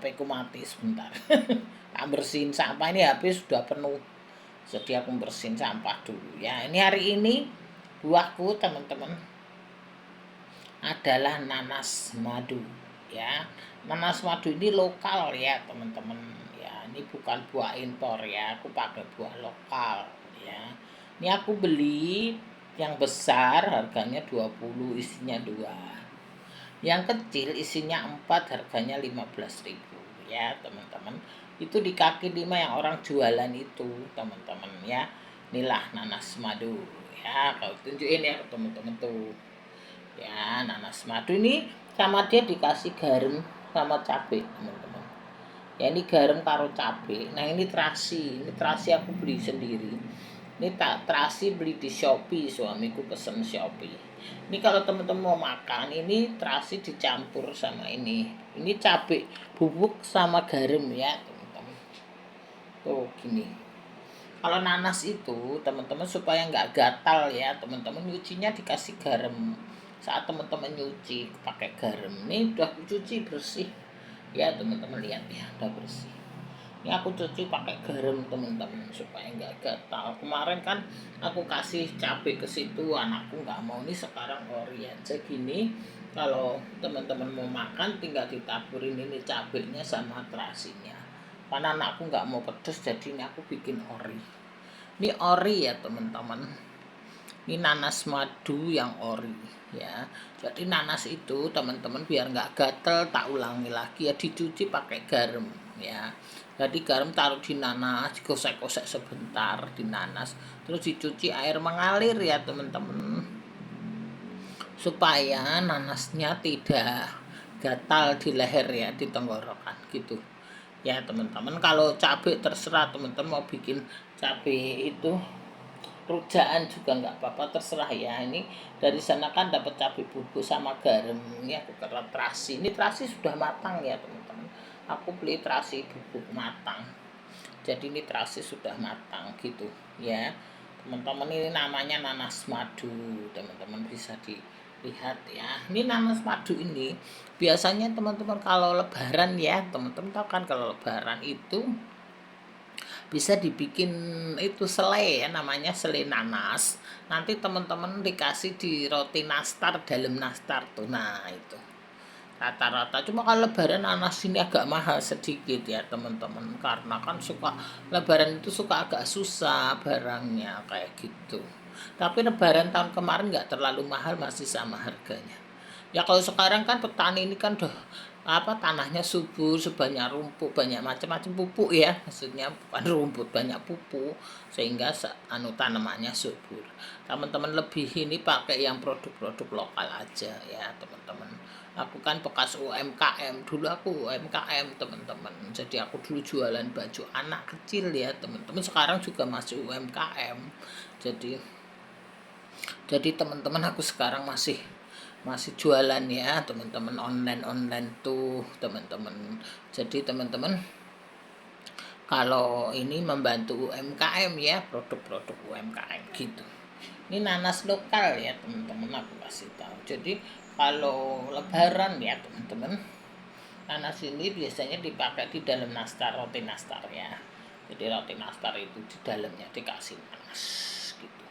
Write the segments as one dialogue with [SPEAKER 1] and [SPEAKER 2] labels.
[SPEAKER 1] HP ku mati sebentar. Tak bersihin sampah, ini HP sudah penuh. Jadi aku bersihin sampah dulu ya. Ini hari ini buahku teman-teman adalah nanas madu ya. Nanas madu ini lokal ya teman-teman ya. Ini bukan buah impor ya. Aku pakai buah lokal ya. Ini aku beli yang besar harganya 20, isinya 2. Yang kecil isinya 4, harganya 15.000 ya teman-teman. Itu di kaki 5 yang orang jualan itu teman-teman ya. Inilah nanas madu ya. Kalau tunjukin ya teman-teman tuh. Ya, nanas madu ini sama dia dikasih garam sama cabai teman-teman. Ya ini garam karo cabai. Nah ini terasi aku beli sendiri. Ini terasi beli di Shopee, suamiku pesen Shopee. Ini kalau teman-teman mau makan, ini terasi dicampur sama ini. Ini cabai bubuk sama garam ya teman-teman. Tuh gini. Kalau nanas itu teman-teman supaya nggak gatal ya teman-teman, nyucinya dikasih garam. Saat teman-teman nyuci pakai garam, ini udah cuci bersih ya teman-teman, lihat ya udah bersih. Ini aku cuci pakai garam teman-teman supaya nggak gatal. Kemarin kan aku kasih cabai ke situ, anakku nggak mau. Ini sekarang ori aja gini. Kalau teman-teman mau makan tinggal ditaburin ini cabainya sama terasinya. Karena anakku nggak mau pedas, jadi ini aku bikin ori. Ini ori ya teman-teman. Ini nanas madu yang ori ya. Jadi nanas itu teman-teman biar nggak gatel, tak ulangi lagi ya, dicuci pakai garam ya. Jadi garam taruh di nanas, digosek-gosek sebentar di nanas, terus dicuci air mengalir ya teman-teman, supaya nanasnya tidak gatal di leher ya, di tenggorokan gitu ya teman-teman. Kalau cabai terserah teman-teman mau bikin cabai itu rujaan juga nggak apa-apa, terserah ya. Ini dari sana kan dapat cabai bubuk sama garam. Ini aku kena terasi. Ini terasi sudah matang ya teman-teman. Aku beli terasi bubuk matang. Jadi ini terasi sudah matang gitu ya. Teman-teman ini namanya nanas madu. Teman-teman bisa dilihat ya. Ini nanas madu ini biasanya teman-teman kalau lebaran ya. Teman-teman tahu kan kalau lebaran itu bisa dibikin itu selai ya, namanya selai nanas. Nanti teman-teman dikasih di roti nastar, dalam nastar tuh. Nah itu rata-rata. Cuma kalau lebaran nanas ini agak mahal sedikit ya teman-teman, karena kan suka lebaran itu suka agak susah barangnya kayak gitu. Tapi lebaran tahun kemarin nggak terlalu mahal, masih sama harganya ya. Kalau sekarang kan petani ini kan udah tanahnya subur, sebanyak rumput, banyak macam-macam pupuk ya, maksudnya bukan rumput, banyak pupuk sehingga tanamannya subur. Teman-teman lebih ini pakai yang produk-produk lokal aja ya teman-teman. Aku kan bekas UMKM, dulu aku UMKM teman-teman, jadi aku dulu jualan baju anak kecil ya teman-teman. Sekarang juga masih UMKM, jadi teman-teman aku sekarang masih jualan ya teman-teman, online tuh teman-teman. Jadi teman-teman kalau ini membantu UMKM ya, produk-produk UMKM gitu. Ini nanas lokal ya teman-teman, aku kasih tahu. Jadi kalau lebaran ya teman-teman, nanas ini biasanya dipakai di dalam nastar, roti nastar ya. Jadi roti nastar itu di dalamnya dikasih nanas gitu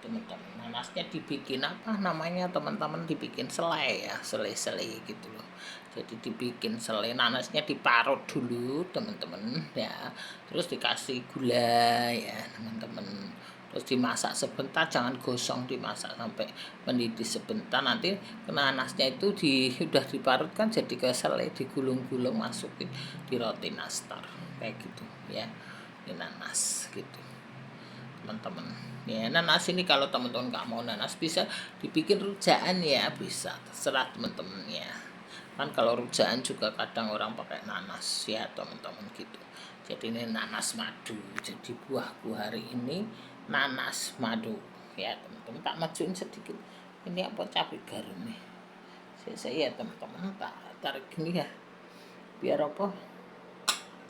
[SPEAKER 1] teman-teman. Nanasnya dibikin apa namanya teman-teman, dibikin selai ya, selai gitu loh. Jadi dibikin selai, nanasnya diparut dulu teman-teman ya, terus dikasih gula ya teman-teman, terus dimasak sebentar, jangan gosong, dimasak sampai mendidih sebentar. Nanti nanasnya itu udah diparut kan jadi ke selai, digulung-gulung, masukin di roti nastar kayak gitu ya. Ini nanas gitu teman-teman ya. Nanas ini kalau teman-teman nggak mau nanas, bisa dibikin rujaan ya, bisa, terserah teman-teman ya. Kan kalau rujaan juga kadang orang pakai nanas ya teman-teman gitu. Jadi ini nanas madu. Jadi buahku hari ini nanas madu ya teman-teman. Tak majuin sedikit, ini apa, cabai garam nih saya ya teman-teman, tak tarik gini ya, biar apa,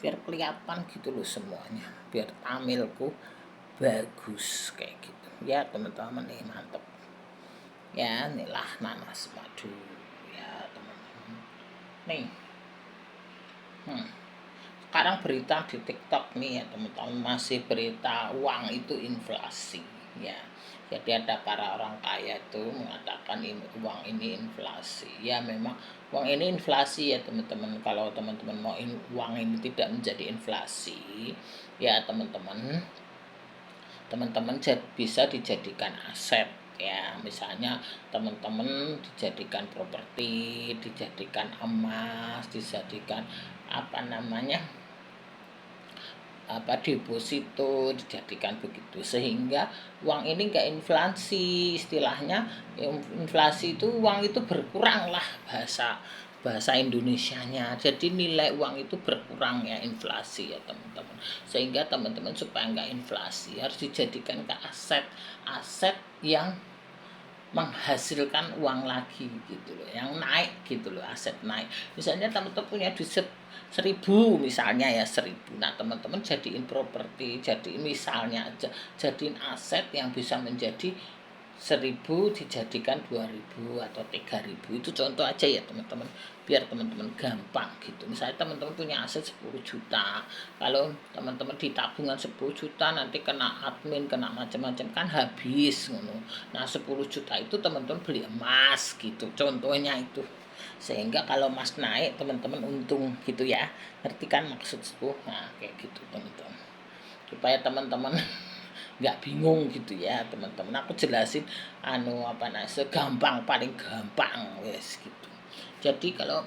[SPEAKER 1] biar kelihatan gitu loh semuanya, biar tampilku bagus kayak gitu ya teman-teman. Nih mantep ya, inilah nanas madu ya teman-teman. Nih hmm. Sekarang berita di TikTok nih ya teman-teman, masih berita uang itu inflasi ya. Jadi ada para orang kaya itu mengatakan uang ini inflasi. Ya memang uang ini inflasi ya teman-teman. Kalau teman-teman mau uang ini tidak menjadi inflasi, ya teman-teman, bisa dijadikan aset ya. Misalnya teman-teman dijadikan properti, dijadikan emas, dijadikan apa namanya, deposito, dijadikan begitu, sehingga uang ini enggak inflasi. Istilahnya inflasi itu uang itu berkurang lah, bahasa Indonesianya. Jadi nilai uang itu berkurang ya, inflasi ya teman-teman. Sehingga teman-teman supaya enggak inflasi harus dijadikan ke aset yang menghasilkan uang lagi gitu loh, yang naik gitu loh, aset naik. Misalnya teman-teman punya duit 1.000 misalnya ya, 1.000. Nah teman-teman jadiin properti, jadi misalnya aja jadiin aset yang bisa menjadi 1.000 dijadikan 2.000 atau 3.000. Itu contoh aja ya teman-teman, biar teman-teman gampang gitu. Misalnya teman-teman punya aset 10 juta, kalau teman-teman di tabungan 10 juta nanti kena admin, kena macam-macam kan habis ngono. Nah 10 juta itu teman-teman beli emas gitu, contohnya itu. Sehingga kalau emas naik teman-teman untung gitu ya, ngerti kan maksudku? Nah kayak gitu teman-teman, supaya teman-teman nggak bingung gitu ya teman-teman. Aku jelasin segampang, paling gampang wes gitu. Jadi kalau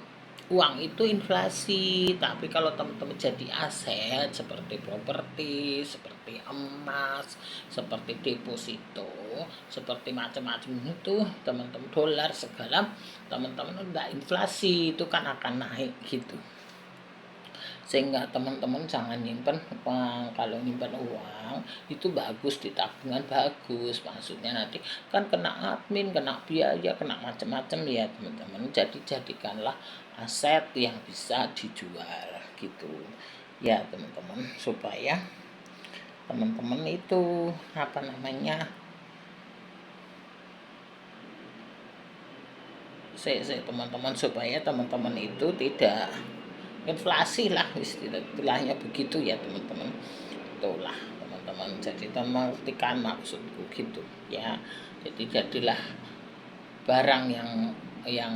[SPEAKER 1] uang itu inflasi, tapi kalau teman-teman jadi aset seperti properti, seperti emas, seperti deposito, seperti macam-macam itu teman-teman, dolar segala, teman-teman enggak inflasi, itu kan akan naik gitu. Sehingga teman-teman jangan nyimpen uang. Kalau nyimpen uang itu bagus, di tabungan bagus, maksudnya nanti kan kena admin, kena biaya, kena macam-macam ya teman-teman. Jadi jadikanlah aset yang bisa dijual gitu ya teman-teman, supaya teman-teman itu teman-teman, supaya teman-teman itu tidak inflasi lah, istilahnya begitu ya teman-teman. Itulah teman-teman, jadi mengertikan maksudku gitu ya. Jadi jadilah barang yang yang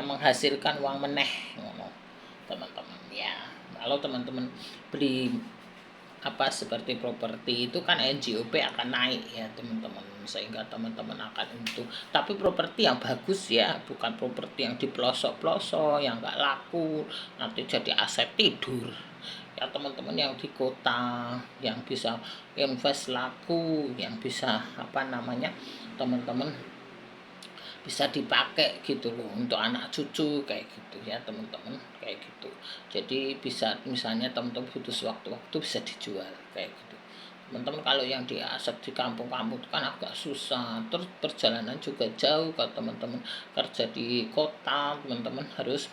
[SPEAKER 1] menghasilkan uang meneh teman-teman ya. Kalau teman-teman beli seperti properti itu kan NJOP akan naik ya teman-teman, sehingga teman-teman akan untung. Tapi properti yang bagus ya, bukan properti yang di pelosok-pelosok yang enggak laku, nanti jadi aset tidur ya teman-teman. Yang di kota yang bisa invest laku, yang bisa teman-teman bisa dipakai gitu loh untuk anak cucu kayak gitu ya teman-teman, kayak gitu. Jadi bisa misalnya teman-teman butuh sewaktu-waktu bisa dijual kayak gitu teman-teman. Kalau yang di aset di kampung-kampung itu kan agak susah, terus perjalanan juga jauh. Kalau teman-teman kerja di kota, teman-teman harus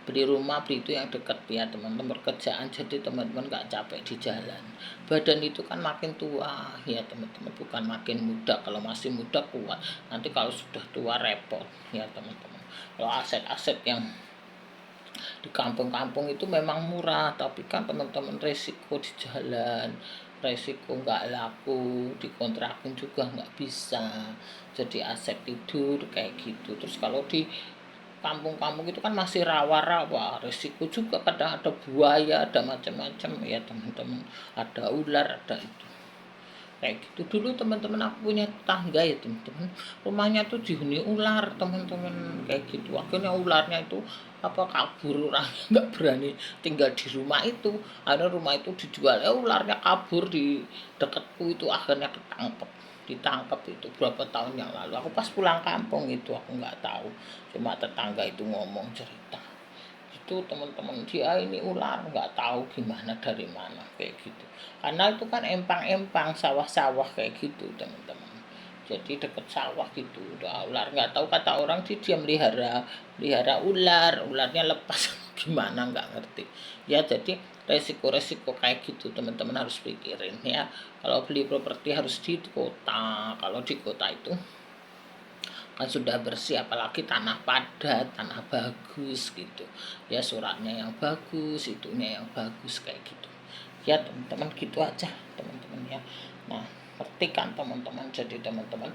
[SPEAKER 1] beli rumah, beli itu yang dekat ya teman-teman, pekerjaan, jadi teman-teman nggak capek di jalan. Badan itu kan makin tua ya teman-teman, bukan makin muda. Kalau masih muda kuat, nanti kalau sudah tua repot ya teman-teman. Kalau aset-aset yang di kampung-kampung itu memang murah, tapi kan teman-teman resiko di jalan, resiko nggak laku, dikontrakin juga nggak bisa, jadi aset tidur kayak gitu. Terus kalau di kampung-kampung itu kan masih rawa-rawa, resiko juga, kadang ada buaya, ada macam-macam ya teman-teman, ada ular, ada itu kayak gitu. Dulu teman-teman aku punya tetangga ya teman-teman, rumahnya tuh dihuni ular teman-teman, kayak gitu. Akhirnya ularnya itu kabur, orang nggak berani tinggal di rumah itu. Ada rumah itu dijual, ularnya kabur di dekatku itu, akhirnya ditangkap itu berapa tahun yang lalu. Aku pas pulang kampung itu, aku nggak tahu, cuma tetangga itu ngomong cerita itu teman-teman, dia ini ular nggak tahu gimana dari mana kayak gitu. Karena itu kan empang-empang, sawah-sawah kayak gitu teman-teman, jadi deket sawah gitu. Udah ular nggak tahu, kata orang sih dia melihara ularnya lepas gimana nggak ngerti ya. Jadi resiko-resiko kayak gitu teman-teman harus pikirin ya. Kalau beli properti harus di kota. Kalau di kota itu kan sudah bersih, apalagi tanah padat, tanah bagus gitu ya, suratnya yang bagus, itunya yang bagus kayak gitu ya teman-teman. Gitu aja teman-teman ya. Nah ngerti kan teman-teman, jadi teman-teman